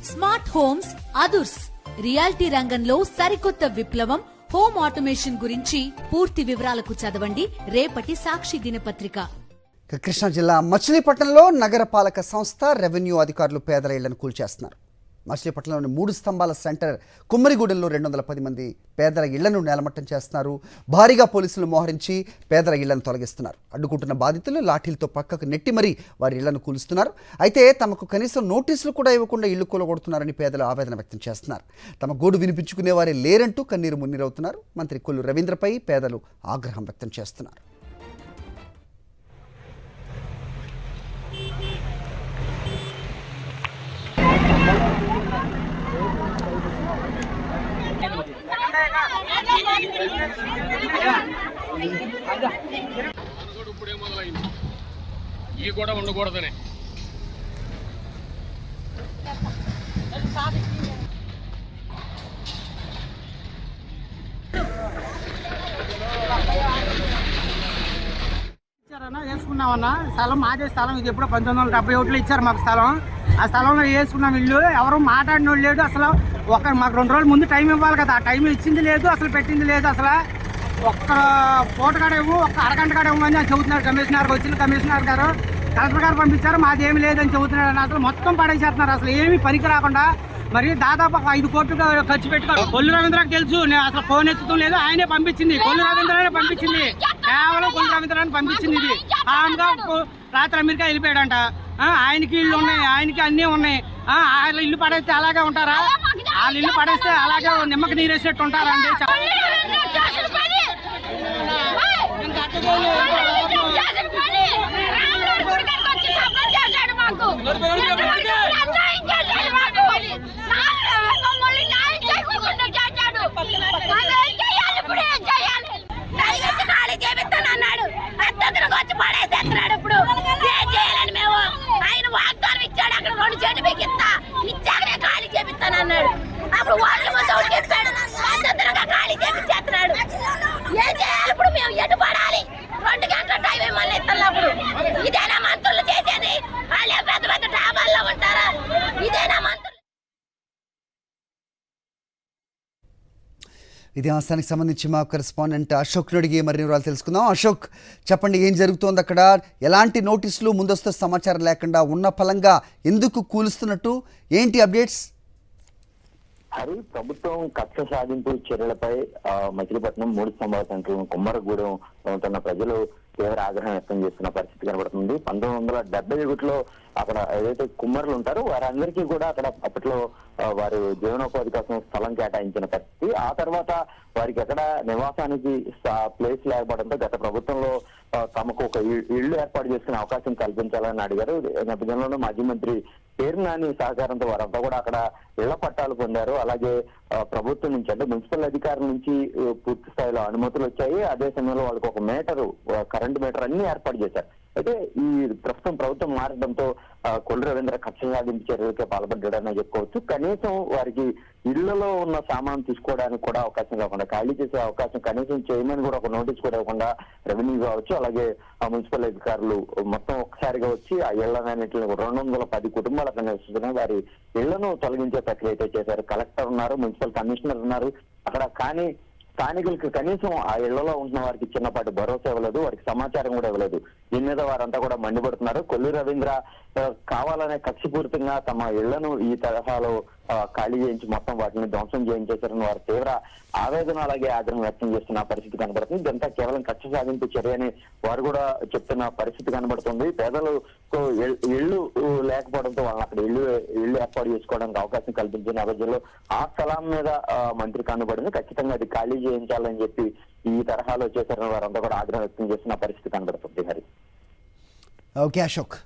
Smart homes అదుర్స్ reality రంగంలో సరికొత్త విప్లవం హోమ్ ఆటోమేషన్ గురించి పూర్తి వివరాలకు చదవండి రేపటి సాక్షి దినపత్రిక. కృష్ణా జిల్లా మచిలీపట్నంలో నగరపాలక సంస్థ రెవెన్యూ అధికారులు పేదల ఇళ్లను కూల్చేస్తున్నారు. మచిలీపట్నంలోని 3 స్తంభాల సెంటర్ కుమ్మరిగూడెంలో 210 మంది పేదల ఇళ్లను నేలమట్టం చేస్తున్నారు. భారీగా పోలీసులు మోహరించి పేదల ఇళ్లను తొలగిస్తున్నారు. అడ్డుకుంటున్న బాధితులు లాఠీలతో పక్కకు నెట్టి మరీ వారి ఇళ్లను కూలుస్తున్నారు. అయితే తమకు కనీసం నోటీసులు కూడా ఇవ్వకుండా ఇళ్లు కూలగొడుతున్నారని పేదలు ఆవేదన వ్యక్తం చేస్తున్నారు. తమ గోడు వినిపించుకునేవారే లేరంటూ కన్నీరు మున్నీరవుతున్నారు. మంత్రి కొల్లు రవీంద్రపై పేదలు ఆగ్రహం వ్యక్తం చేస్తున్నారు. ఇప్పుడే మొదలైంది ఈ కూడా ఉండకూడదని. వేసుకున్నామన్నా స్థలం మాదే స్థలం. ఇది ఎప్పుడో 1971లో ఇచ్చారు మాకు స్థలం. ఆ స్థలంలో వేసుకున్నాం ఇల్లు. ఎవరు మాట్లాడిన వాళ్ళు లేదు అసలు. మాకు 2 రోజుల ముందు టైం ఇవ్వాలి కదా, ఆ టైం ఇచ్చింది లేదు, అసలు పెట్టింది లేదు. అసలు ఒక్క పూట కాడేమో ఒక్క అరగంట కాడేమో అని చెబుతున్నారు. కమిషనర్కి వచ్చిన కమిషనర్ గారు కలెక్టర్ గారు పంపించారు, మాదేమి లేదని చెబుతున్నాడు. అసలు మొత్తం పడేసేస్తున్నారు. అసలు ఏమీ పనికి రాకుండా మరి దాదాపు 5 కోట్లు ఖర్చు పెట్టుకో. కొల్లు రవీంద్రకి తెలుసు, నేను అసలు ఫోన్ ఎత్తుతం లేదు, ఆయనే పంపించింది. కొల్లు రవీంద్రనే పంపించింది, కేవలం కొల్లు రవీంద్రని పంపించింది. ఇది ఆమెగా రాత్రి అమెరికా వెళ్ళిపోయాడంట. ఆయనకి ఇల్లు ఉన్నాయి, ఆయనకి అన్నీ ఉన్నాయి. వాళ్ళ ఇల్లు పడేస్తే అలాగే ఉంటారా? వాళ్ళ ఇల్లు పడేస్తే అలాగే నిమ్మకి నీరేసేట్టు ఉంటారండి. ఇప్పుడు ఏం చేయాలని మేము ఆయన వాగ్దానం ఇచ్చాడు. అక్కడ 2 చెట్టు మీకు ఇచ్చాకనే ఖాళీ చేపిస్తానన్నాడు. అప్పుడు వాళ్ళు చెప్పాడు పద్ధతిగా ఖాళీ చేపించేస్తున్నాడు. ఏం చేయాలి ఇప్పుడు? మేము ఎటు పడాలి? 2 గంటల టైం మళ్ళీ ఇస్తున్నప్పుడు ఇదేనా మంత్రులు చేసేది? వాళ్ళే పెద్ద పెద్ద డాబాల్లో ఉంటారా? ఇదేనా మంత్రులు? ఇదే అంశానికి సంబంధించి మా కరెస్పాండెంట్ అశోక్ అడిగి మరిన్ని వివరాలు తెలుసుకుందాం. అశోక్, చెప్పండి, ఏం జరుగుతోంది అక్కడ? ఎలాంటి నోటీసులు, ముందస్తు సమాచారం లేకుండా ఉన్న ఫలంగా ఎందుకు కూలుస్తున్నట్టు, ఏంటి అప్డేట్స్? హరి, ప్రభుత్వం కక్ష సాధింపు చర్యలపై మచిలీపట్నం 3 స్తంభాల సెంటర్ కుమ్మరగూడెం ఉంటున్న ప్రజలు తీవ్ర ఆగ్రహం వ్యక్తం చేస్తున్న పరిస్థితి కనబడుతుంది. 1971లో అక్కడ ఏదైతే కుమ్మరులు ఉంటారో వారందరికీ కూడా అక్కడ అప్పట్లో వారి జీవనోపాధి కోసం స్థలం కేటాయించిన పరిస్థితి. ఆ తర్వాత వారికి ఎక్కడ నివాసానికి ప్లేస్ లేకపోవడంతో గత ప్రభుత్వంలో తమకు ఒక ఇళ్లు ఏర్పాటు చేసుకునే అవకాశం కల్పించాలని అడిగారు. నేపథ్యంలోనూ మాజీ మంత్రి పేరు నాని సహకారంతో వారంతా కూడా అక్కడ ఇళ్ల పట్టాలు పొందారు. అలాగే ప్రభుత్వం నుంచి అంటే మున్సిపల్ అధికారుల నుంచి పూర్తి స్థాయిలో అనుమతులు వచ్చాయి. అదే సమయంలో వాళ్ళకి ఒక మీటరు, కరెంటు మీటర్ అన్ని ఏర్పాటు చేశారు. అయితే ఈ ప్రస్తుతం ప్రభుత్వం మారడంతో కొల్లు రవీంద్ర కక్ష సాధింపు చర్యలకే పాల్పడ్డాడని చెప్పుకోవచ్చు. కనీసం వారికి ఇళ్లలో ఉన్న సామాన్ తీసుకోవడానికి కూడా అవకాశం కాకుండా, ఖాళీ చేసే అవకాశం కనీసం చేయమని కూడా ఒక నోటీస్ కూడా ఇవ్వకుండా రెవెన్యూ కావచ్చు, అలాగే మున్సిపల్ అధికారులు మొత్తం ఒక్కసారిగా వచ్చి ఆ ఇళ్లన్నింటిని 210 కుటుంబాలు అక్కడ నివసిస్తున్నాయి. వారి ఇళ్లను తొలగించే ప్రక్రియ అయితే చేశారు. కలెక్టర్ ఉన్నారు, మున్సిపల్ కమిషనర్ ఉన్నారు అక్కడ. కానీ స్థానికులకు కనీసం ఆ ఇళ్లలో ఉంటున్న వారికి చిన్నపాటి భరోసా ఇవ్వలేదు, వారికి సమాచారం కూడా ఇవ్వలేదు. దీని మీద వారంతా కూడా మండిపడుతున్నారు. కొల్లు రవీంద్ర కావాలనే కక్షపూరితంగా తమ ఇళ్లను ఈ తరహాలో ఖాళీ చేయించి మొత్తం వాటిని ధ్వంసం చేయించేశారని వారు తీవ్ర ఆవేదన అలాగే ఆగ్రహం వ్యక్తం చేస్తున్న పరిస్థితి కనబడుతుంది. ఇదంతా కేవలం కక్ష సాధింపు చర్య అని వారు కూడా చెప్తున్న పరిస్థితి కనబడుతుంది. పేదలకు ఇళ్లు లేకపోవడంతో వాళ్ళని అక్కడ ఇళ్లు ఏర్పాటు చేసుకోవడానికి అవకాశం కల్పించిన నేపథ్యంలో ఆ స్థలం మీద మంత్రి కనబడింది. ఖచ్చితంగా అది ఖాళీ చేయించాలని చెప్పి ఈ తరహాలో చేశారని వారంతా కూడా ఆగ్రహం వ్యక్తం చేస్తున్న పరిస్థితి కనబడుతుంది. హరి, ఓకే అశోక్.